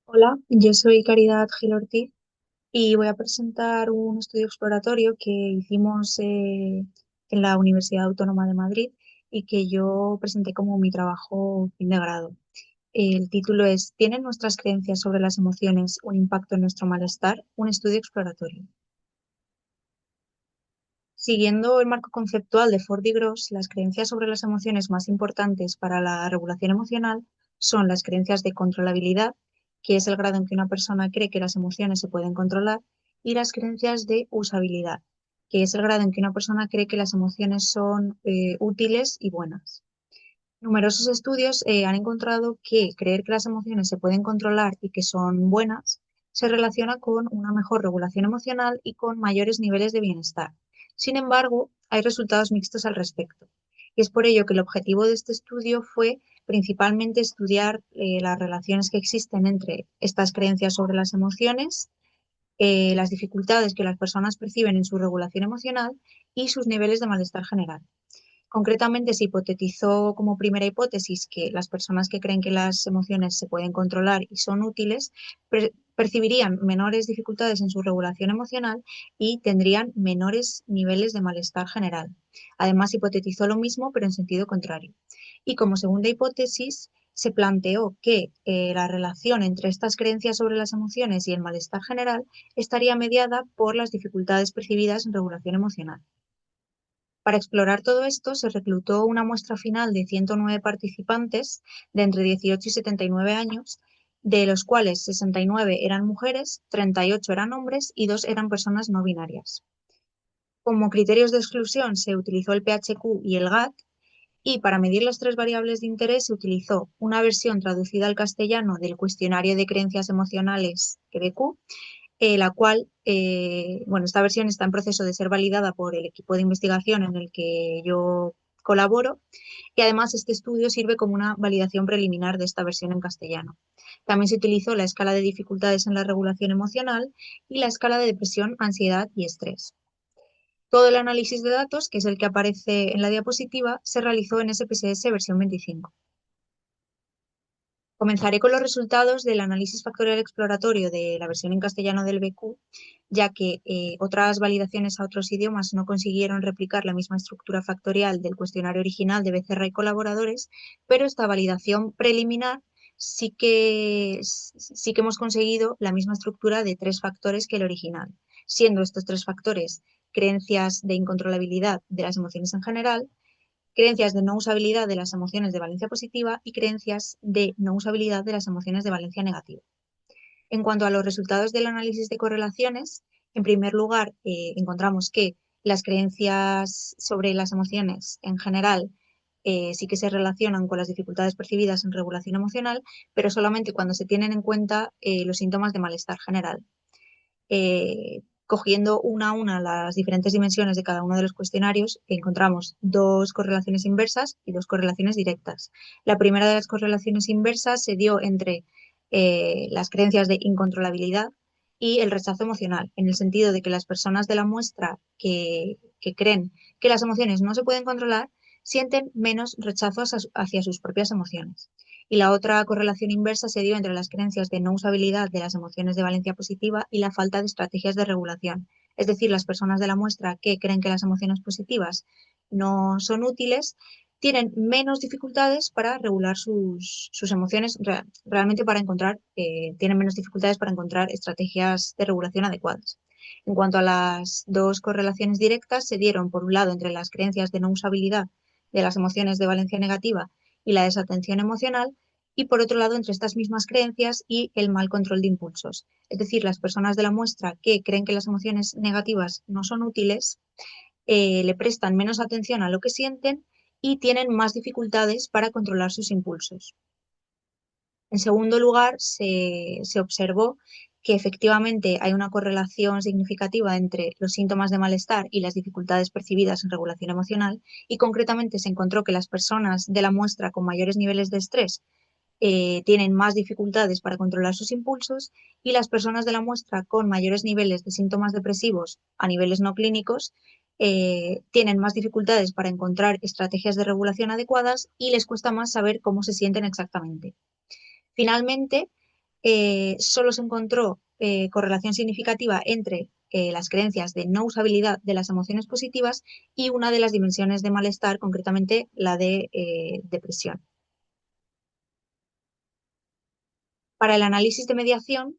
Hola, yo soy Caridad Gil Ortiz y voy a presentar un estudio exploratorio que hicimos en la Universidad Autónoma de Madrid y que yo presenté como mi trabajo fin de grado. El título es ¿Tienen nuestras creencias sobre las emociones un impacto en nuestro malestar? Un estudio exploratorio. Siguiendo el marco conceptual de Ford y Gross, las creencias sobre las emociones más importantes para la regulación emocional son las creencias de controlabilidad, que es el grado en que una persona cree que las emociones se pueden controlar, y las creencias de usabilidad, que es el grado en que una persona cree que las emociones son útiles y buenas. Numerosos estudios han encontrado que creer que las emociones se pueden controlar y que son buenas se relaciona con una mejor regulación emocional y con mayores niveles de bienestar. Sin embargo, hay resultados mixtos al respecto. Y es por ello que el objetivo de este estudio fue principalmente estudiar las relaciones que existen entre estas creencias sobre las emociones, las dificultades que las personas perciben en su regulación emocional y sus niveles de malestar general. Concretamente, se hipotetizó como primera hipótesis que las personas que creen que las emociones se pueden controlar y son útiles percibirían menores dificultades en su regulación emocional y tendrían menores niveles de malestar general. Además, se hipotetizó lo mismo, pero en sentido contrario. Y como segunda hipótesis, se planteó que la relación entre estas creencias sobre las emociones y el malestar general estaría mediada por las dificultades percibidas en regulación emocional. Para explorar todo esto, se reclutó una muestra final de 109 participantes de entre 18 y 79 años, de los cuales 69 eran mujeres, 38 eran hombres y 2 eran personas no binarias. Como criterios de exclusión se utilizó el PHQ y el GAT, y para medir las tres variables de interés se utilizó una versión traducida al castellano del cuestionario de creencias emocionales QBQ, la cual, bueno, esta versión está en proceso de ser validada por el equipo de investigación en el que yo colaboro, y además este estudio sirve como una validación preliminar de esta versión en castellano. También se utilizó la escala de dificultades en la regulación emocional y la escala de depresión, ansiedad y estrés. Todo el análisis de datos, que es el que aparece en la diapositiva, se realizó en SPSS versión 25. Comenzaré con los resultados del análisis factorial exploratorio de la versión en castellano del BQ, ya que otras validaciones a otros idiomas no consiguieron replicar la misma estructura factorial del cuestionario original de Becerra y colaboradores, pero esta validación preliminar sí que hemos conseguido la misma estructura de tres factores que el original, siendo estos tres factores creencias de incontrolabilidad de las emociones en general, creencias de no usabilidad de las emociones de valencia positiva y creencias de no usabilidad de las emociones de valencia negativa. En cuanto a los resultados del análisis de correlaciones, en primer lugar, encontramos que las creencias sobre las emociones en general sí que se relacionan con las dificultades percibidas en regulación emocional, pero solamente cuando se tienen en cuenta los síntomas de malestar general. Cogiendo una a una las diferentes dimensiones de cada uno de los cuestionarios, encontramos dos correlaciones inversas y dos correlaciones directas. La primera de las correlaciones inversas se dio entre las creencias de incontrolabilidad y el rechazo emocional, en el sentido de que las personas de la muestra que creen que las emociones no se pueden controlar sienten menos rechazo hacia sus propias emociones. Y la otra correlación inversa se dio entre las creencias de no usabilidad de las emociones de valencia positiva y la falta de estrategias de regulación. Es decir, las personas de la muestra que creen que las emociones positivas no son útiles tienen menos dificultades para regular sus emociones, realmente para encontrar, tienen menos dificultades para encontrar estrategias de regulación adecuadas. En cuanto a las dos correlaciones directas, se dieron, por un lado, entre las creencias de no usabilidad de las emociones de valencia negativa y la desatención emocional, y por otro lado entre estas mismas creencias y el mal control de impulsos. Es decir, las personas de la muestra que creen que las emociones negativas no son útiles, le prestan menos atención a lo que sienten y tienen más dificultades para controlar sus impulsos. En segundo lugar, se observó que efectivamente hay una correlación significativa entre los síntomas de malestar y las dificultades percibidas en regulación emocional, y concretamente se encontró que las personas de la muestra con mayores niveles de estrés tienen más dificultades para controlar sus impulsos, y las personas de la muestra con mayores niveles de síntomas depresivos a niveles no clínicos tienen más dificultades para encontrar estrategias de regulación adecuadas y les cuesta más saber cómo se sienten exactamente. Finalmente, solo se encontró correlación significativa entre las creencias de no usabilidad de las emociones positivas y una de las dimensiones de malestar, concretamente la de depresión. Para el análisis de mediación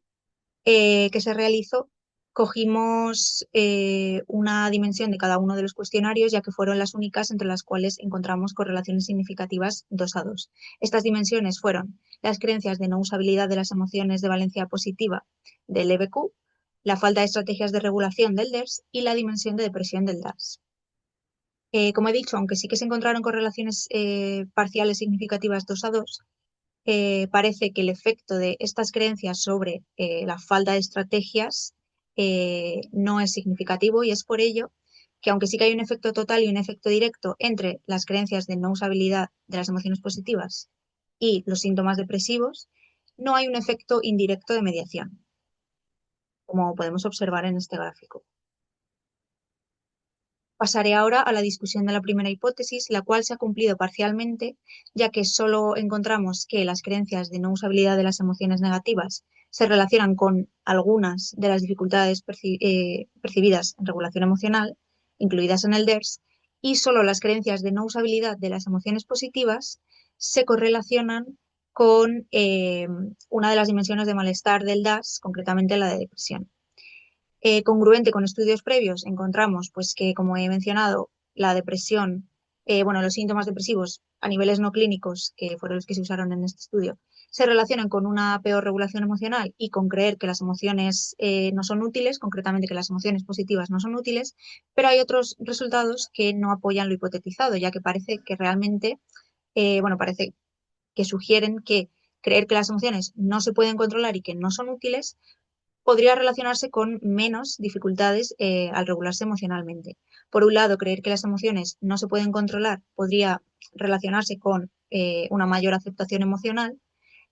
que se realizó, cogimos una dimensión de cada uno de los cuestionarios, ya que fueron las únicas entre las cuales encontramos correlaciones significativas 2 a 2. Estas dimensiones fueron las creencias de no usabilidad de las emociones de valencia positiva del EBQ, la falta de estrategias de regulación del DERS y la dimensión de depresión del DARS. Como he dicho, aunque sí que se encontraron correlaciones parciales significativas 2 a 2, parece que el efecto de estas creencias sobre la falta de estrategias no es significativo, y es por ello que, aunque sí que hay un efecto total y un efecto directo entre las creencias de no usabilidad de las emociones positivas y los síntomas depresivos, no hay un efecto indirecto de mediación, como podemos observar en este gráfico. Pasaré ahora a la discusión de la primera hipótesis, la cual se ha cumplido parcialmente, ya que solo encontramos que las creencias de no usabilidad de las emociones negativas se relacionan con algunas de las dificultades percibidas en regulación emocional, incluidas en el DERS, y solo las creencias de no usabilidad de las emociones positivas se correlacionan con una de las dimensiones de malestar del DAS, concretamente la de depresión. Congruente con estudios previos, encontramos pues que, como he mencionado, la depresión, los síntomas depresivos a niveles no clínicos, que fueron los que se usaron en este estudio, se relacionan con una peor regulación emocional y con creer que las emociones no son útiles, concretamente que las emociones positivas no son útiles, pero hay otros resultados que no apoyan lo hipotetizado, ya que parece que realmente, parece que sugieren que creer que las emociones no se pueden controlar y que no son útiles podría relacionarse con menos dificultades al regularse emocionalmente. Por un lado, creer que las emociones no se pueden controlar podría relacionarse con una mayor aceptación emocional.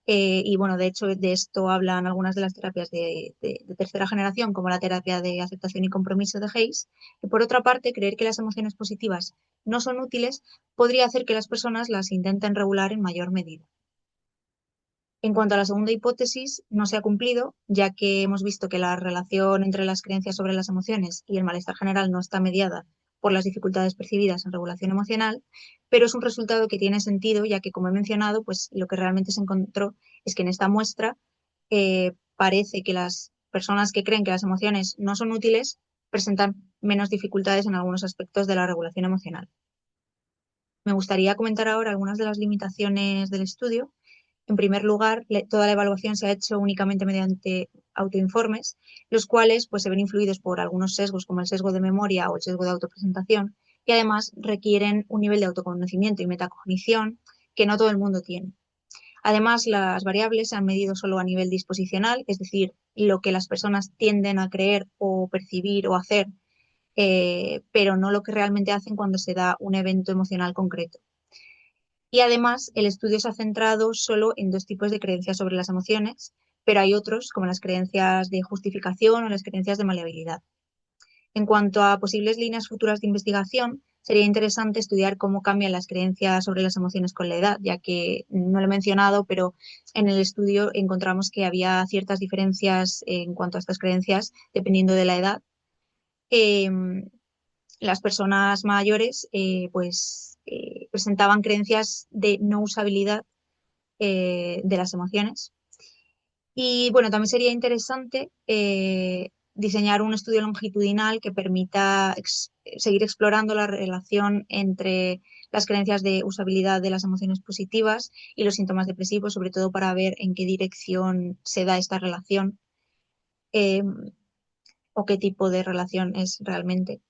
De hecho, de esto hablan algunas de las terapias de tercera generación, como la terapia de aceptación y compromiso de Hayes. Y por otra parte, creer que las emociones positivas no son útiles podría hacer que las personas las intenten regular en mayor medida. En cuanto a la segunda hipótesis, no se ha cumplido, ya que hemos visto que la relación entre las creencias sobre las emociones y el malestar general no está mediada por las dificultades percibidas en regulación emocional, pero es un resultado que tiene sentido, ya que, como he mencionado, pues lo que realmente se encontró es que en esta muestra parece que las personas que creen que las emociones no son útiles presentan menos dificultades en algunos aspectos de la regulación emocional. Me gustaría comentar ahora algunas de las limitaciones del estudio. En primer lugar, toda la evaluación se ha hecho únicamente mediante autoinformes, los cuales pues, se ven influidos por algunos sesgos, como el sesgo de memoria o el sesgo de autopresentación, y además requieren un nivel de autoconocimiento y metacognición que no todo el mundo tiene. Además, las variables se han medido solo a nivel disposicional, es decir, lo que las personas tienden a creer o percibir o hacer, pero no lo que realmente hacen cuando se da un evento emocional concreto. Y además, el estudio se ha centrado solo en 2 tipos de creencias sobre las emociones, pero hay otros, como las creencias de justificación o las creencias de maleabilidad. En cuanto a posibles líneas futuras de investigación, sería interesante estudiar cómo cambian las creencias sobre las emociones con la edad, ya que no lo he mencionado, pero en el estudio encontramos que había ciertas diferencias en cuanto a estas creencias dependiendo de la edad. Las personas mayores presentaban creencias de no usabilidad de las emociones. Y bueno, también sería interesante diseñar un estudio longitudinal que permita seguir explorando la relación entre las creencias de usabilidad de las emociones positivas y los síntomas depresivos, sobre todo para ver en qué dirección se da esta relación eh, o qué tipo de relación es realmente.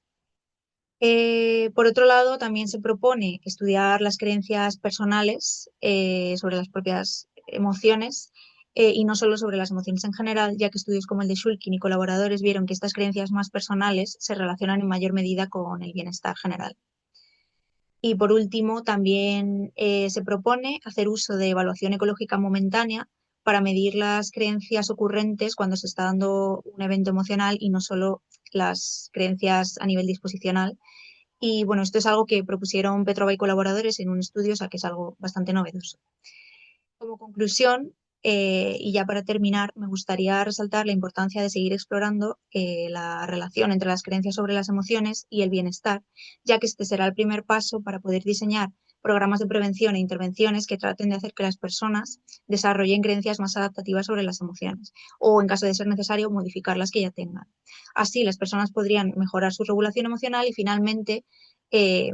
Por otro lado, también se propone estudiar las creencias personales sobre las propias emociones y no solo sobre las emociones en general, ya que estudios como el de Shulkin y colaboradores vieron que estas creencias más personales se relacionan en mayor medida con el bienestar general. Y por último, también se propone hacer uso de evaluación ecológica momentánea para medir las creencias ocurrentes cuando se está dando un evento emocional y no solo las creencias a nivel disposicional. Y bueno, esto es algo que propusieron Petrova y colaboradores en un estudio, o sea que es algo bastante novedoso. Como conclusión, Y ya para terminar, me gustaría resaltar la importancia de seguir explorando la relación entre las creencias sobre las emociones y el bienestar, ya que este será el primer paso para poder diseñar programas de prevención e intervenciones que traten de hacer que las personas desarrollen creencias más adaptativas sobre las emociones o, en caso de ser necesario, modificar las que ya tengan. Así, las personas podrían mejorar su regulación emocional y finalmente eh,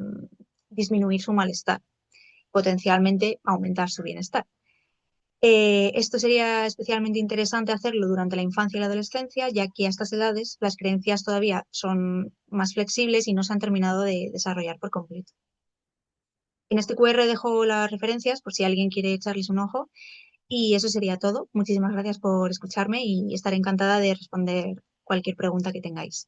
disminuir su malestar, potencialmente aumentar su bienestar. Esto sería especialmente interesante hacerlo durante la infancia y la adolescencia, ya que a estas edades las creencias todavía son más flexibles y no se han terminado de desarrollar por completo. En este QR dejo las referencias por si alguien quiere echarles un ojo y eso sería todo. Muchísimas gracias por escucharme y estaré encantada de responder cualquier pregunta que tengáis.